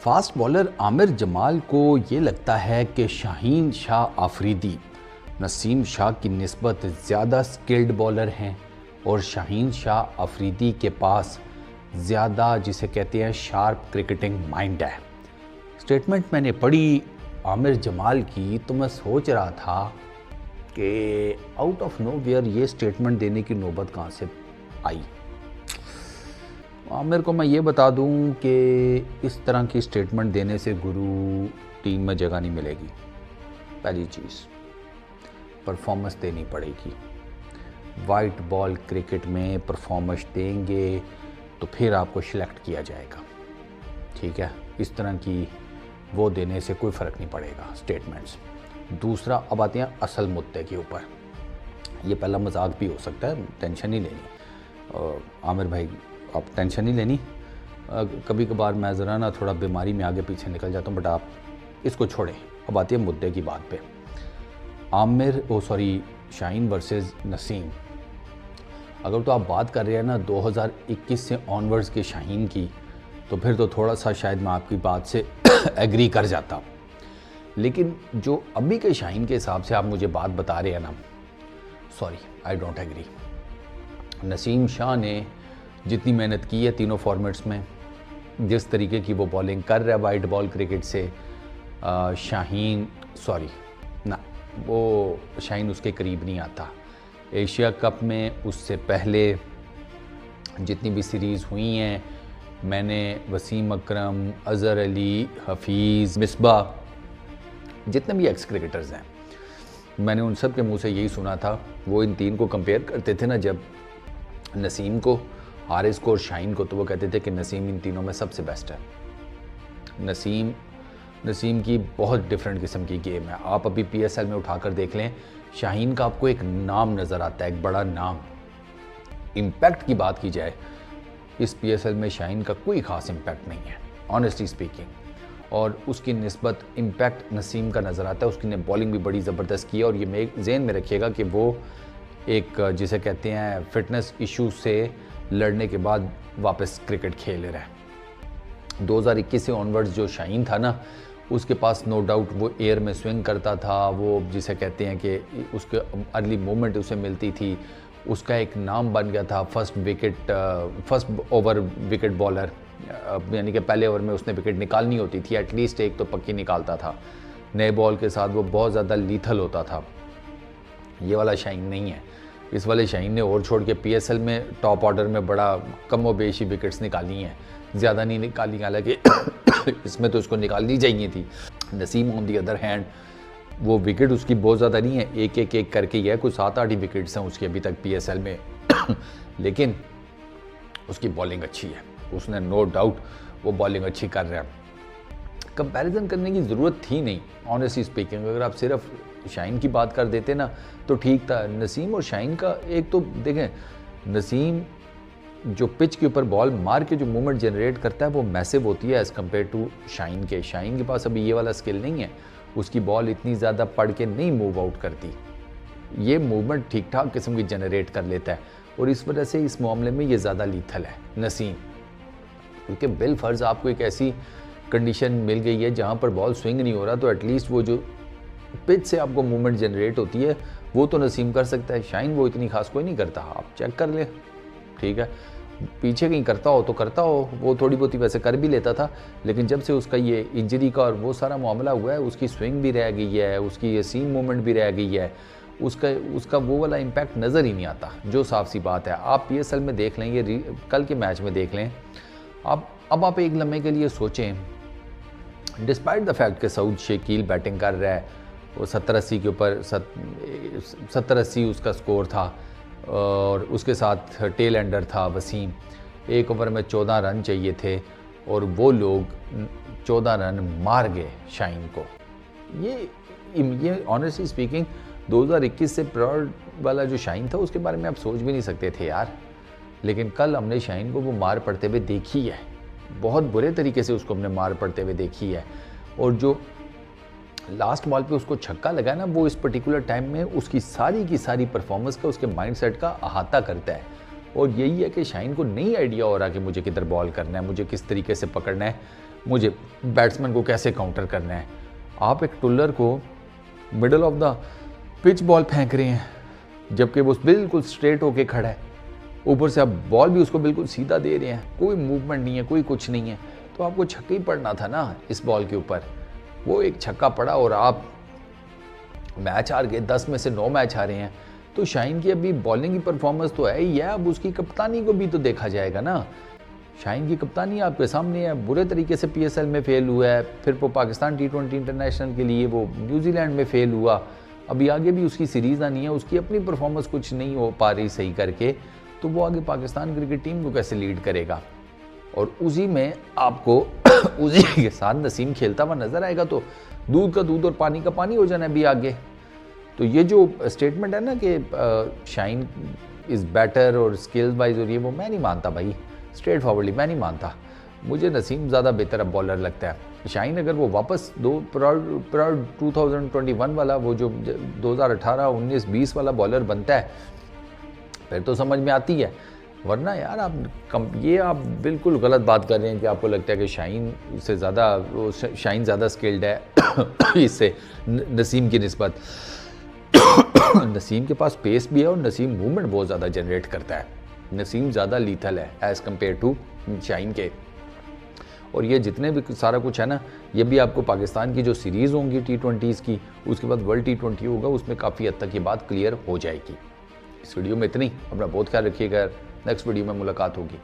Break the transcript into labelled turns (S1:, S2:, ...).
S1: Fast bowler Aamir Jamal को ये लगता है कि शाहीन शाह आफरीदी नसीम शाह की निस्बत ज़्यादा स्किल्ड बॉलर हैं और शाहीन शाह आफरीदी के पास ज़्यादा जिसे कहते हैं शार्प क्रिकेटिंग माइंड है। स्टेटमेंट मैंने पढ़ी आमिर जमाल की तो मैं सोच रहा था कि आउट ऑफ नोवेयर ये स्टेटमेंट देने की नौबत कहाँ से आई। आमिर को मैं ये बता दूं कि इस तरह की स्टेटमेंट देने से गुरु टीम में जगह नहीं मिलेगी। पहली चीज़, परफॉर्मेंस देनी पड़ेगी। वाइट बॉल क्रिकेट में परफॉर्मेंस देंगे तो फिर आपको सिलेक्ट किया जाएगा, ठीक है। इस तरह की वो देने से कोई फ़र्क नहीं पड़ेगा स्टेटमेंट्स। दूसरा, अब आते हैं असल मुद्दे के ऊपर। ये पहला मजाक भी हो सकता है, टेंशन नहीं लेनी आमिर भाई, आप टेंशन नहीं लेनी। कभी कभार मैं ज़रा ना थोड़ा बीमारी में आगे पीछे निकल जाता हूँ, बट आप इसको छोड़ें। अब आती है मुद्दे की बात पे। शाहीन वर्सेस नसीम, अगर तो आप बात कर रहे हैं ना 2021 से ऑनवर्ड्स के शाहीन की, तो फिर तो थोड़ा सा शायद मैं आपकी बात से एग्री कर जाता। लेकिन जो अभी के शाहीन के हिसाब से आप मुझे बात बता रहे हैं ना, sorry, I don't agree. Naseem Shah ने जितनी मेहनत की है तीनों फॉर्मेट्स में, जिस तरीके की वो बॉलिंग कर रहा है वाइट बॉल क्रिकेट से, शाहीन उसके करीब नहीं आता। एशिया कप में उससे पहले जितनी भी सीरीज़ हुई हैं, मैंने वसीम अकरम, अज़हर अली, हफीज़, मिसबाह, जितने भी एक्स क्रिकेटर्स हैं, मैंने उन सब के मुंह से यही सुना था। वो इन तीन को कंपेयर करते थे ना, जब नसीम को, हारिस को और शाहीन को, तो वो कहते थे कि नसीम इन तीनों में सबसे बेस्ट है। नसीम की बहुत डिफरेंट किस्म की गेम है। आप अभी पीएसएल में उठाकर देख लें, शाहीन का आपको एक नाम नज़र आता है, एक बड़ा नाम। इम्पैक्ट की बात की जाए, इस पीएसएल में शाहीन का कोई ख़ास इम्पैक्ट नहीं है, ऑनेस्टली स्पीकिंग। और उसकी निस्बत इम्पैक्ट नसीम का नज़र आता है। उसकी ने बॉलिंग भी बड़ी ज़बरदस्त की है, और ये ज़हन में रखिएगा कि वो एक जिसे कहते हैं फिटनेस इशू से लड़ने के बाद वापस क्रिकेट खेल रहा है। 2021 से ऑनवर्ड्स जो शाहीन था ना, उसके पास नो डाउट वो एयर में स्विंग करता था, वो जिसे कहते हैं कि उसके अर्ली मूवमेंट उसे मिलती थी, उसका एक नाम बन गया था फर्स्ट ओवर विकेट बॉलर, यानी कि पहले ओवर में उसने विकेट निकालनी होती थी, एटलीस्ट एक तो पक्की निकालता था। नए बॉल के साथ वो बहुत ज़्यादा लीथल होता था। ये वाला शाहीन नहीं है। इस वाले शाहीन ने और छोड़ के पीएसएल में टॉप ऑर्डर में बड़ा कम व बेशी विकेट्स निकाली हैं, ज़्यादा नहीं निकाली, हालांकि इसमें तो उसको निकालनी चाहिए थी। Naseem on the other hand, वो विकेट उसकी बहुत ज़्यादा नहीं है, एक करके ही है, कुछ 7-8 ही विकेट्स हैं उसकी अभी तक पीएसएल में लेकिन उसकी बॉलिंग अच्छी है, उसने नो डाउट वो बॉलिंग अच्छी कर रहा है। कंपैरिजन करने की ज़रूरत थी नहीं, ऑनेस्टली स्पीकिंग। अगर आप सिर्फ शाहीन की बात कर देते ना तो ठीक था। नसीम और शाहीन का एक तो देखें, नसीम जो पिच के ऊपर बॉल मार के जो मूवमेंट जनरेट करता है वो मैसिव होती है एज़ कम्पेयर टू शाहीन के। शाहीन के पास अभी ये वाला स्किल नहीं है, उसकी बॉल इतनी ज़्यादा पड़ के नहीं मूव आउट करती, ये मूवमेंट ठीक ठाक किस्म की जनरेट कर लेता है, और इस वजह से इस मामले में ये ज़्यादा लीथल है नसीम। क्योंकि बिल फर्ज आपको एक ऐसी कंडीशन मिल गई है जहाँ पर बॉल स्विंग नहीं हो रहा, तो एटलीस्ट वो जो पिच से आपको मूवमेंट जनरेट होती है वो तो नसीम कर सकता है। शाहीन वो इतनी खास कोई नहीं करता, आप चेक कर ले, ठीक है। पीछे कहीं करता हो तो करता हो, वो थोड़ी बहुत ही वैसे कर भी लेता था, लेकिन जब से उसका ये इंजरी का और वो सारा मामला हुआ है, उसकी स्विंग भी रह गई है, उसकी ये सीम मूवमेंट भी रह गई है, उसका वो वाला इम्पैक्ट नज़र ही नहीं आता, जो साफ सी बात है। आप पीएसएल में देख लें, ये कल के मैच में देख लें। अब आप एक लम्हे के लिए सोचें, डिस्पाइट द फैक्ट कि सऊद शकील बैटिंग कर रहा है, वो 70-80 के ऊपर 70-80 उसका स्कोर था, और उसके साथ टेल एंडर था वसीम। एक ओवर में 14 रन चाहिए थे और वो लोग 14 रन मार गए शाहीन को। ये ऑनेस्टली स्पीकिंग 2021 से प्रायर वाला जो शाहीन था उसके बारे में आप सोच भी नहीं सकते थे यार। लेकिन कल हमने शाहीन को वो मार पड़ते हुए देखी है, बहुत बुरे तरीके से उसको हमने मार पड़ते हुए देखी है। और जो लास्ट बॉल पे उसको छक्का लगा ना, वो इस पर्टिकुलर टाइम में उसकी सारी की सारी परफॉर्मेंस का, उसके माइंडसेट का अहाता करता है। और यही है कि शाहीन को नहीं आइडिया हो रहा कि मुझे किधर बॉल करना है, मुझे किस तरीके से पकड़ना है। मुझे बैट्समैन को कैसे काउंटर करना है। आप एक टुल्लर को middle of the pitch ball फेंक रहे हैं जबकि वो बिल्कुल स्ट्रेट होके खड़ा है, ऊपर से आप बॉल भी उसको बिल्कुल सीधा दे रहे हैं, कोई मूवमेंट नहीं है, कोई कुछ नहीं है, तो आपको छक्का ही पड़ना था ना इस बॉल के ऊपर। वो एक छक्का पड़ा और आप मैच हार गए, 10 में से 9 मैच हारे हैं। तो शाहीन की अभी बॉलिंग की परफॉर्मेंस तो है ही है, अब उसकी कप्तानी को भी तो देखा जाएगा ना। शाहीन की कप्तानी आपके सामने है, बुरे तरीके से PSL में फेल हुआ है, फिर वो पाकिस्तान T20 इंटरनेशनल के लिए वो न्यूजीलैंड में फेल हुआ, अभी आगे भी उसकी सीरीज़ आनी है, उसकी अपनी परफॉर्मेंस कुछ नहीं हो पा रही सही करके, तो वो आगे पाकिस्तान क्रिकेट टीम को कैसे लीड करेगा। और उसी में आपको उसी के साथ नसीम खेलता हुआ नजर आएगा तो दूध का दूध और पानी का पानी हो जाना है अभी आगे। तो ये जो स्टेटमेंट है ना कि शाहीन इज़ बेटर और स्किल्स वाइज और ये वो, मैं नहीं मानता भाई, स्ट्रेट फॉरवर्डली मैं नहीं मानता। मुझे नसीम ज़्यादा बेहतर अब बॉलर लगता है। शाहीन अगर वो वापस 2021 वाला वो जो 2018, 19, 20 वाला बॉलर बनता है फिर तो समझ में आती है, वरना यार आप ये आप बिल्कुल गलत बात कर रहे हैं कि आपको लगता है कि शाहीन से ज़्यादा शाहीन ज़्यादा स्किल्ड है इससे नसीम की निस्बत। नसीम के पास पेस भी है और नसीम मूवमेंट बहुत ज़्यादा जनरेट करता है, नसीम ज़्यादा लीथल है एज़ कम्पेयर टू शाहीन के। और ये जितने भी सारा कुछ है ना, ये भी आपको पाकिस्तान की जो सीरीज़ होंगी T20s की, उसके बाद वर्ल्ड T20 होगा, उसमें काफ़ी हद तक ये बात क्लियर हो जाएगी। इस वीडियो में इतनी, अपना बहुत ख्याल रखिएगा, नेक्स्ट वीडियो में मुलाकात होगी।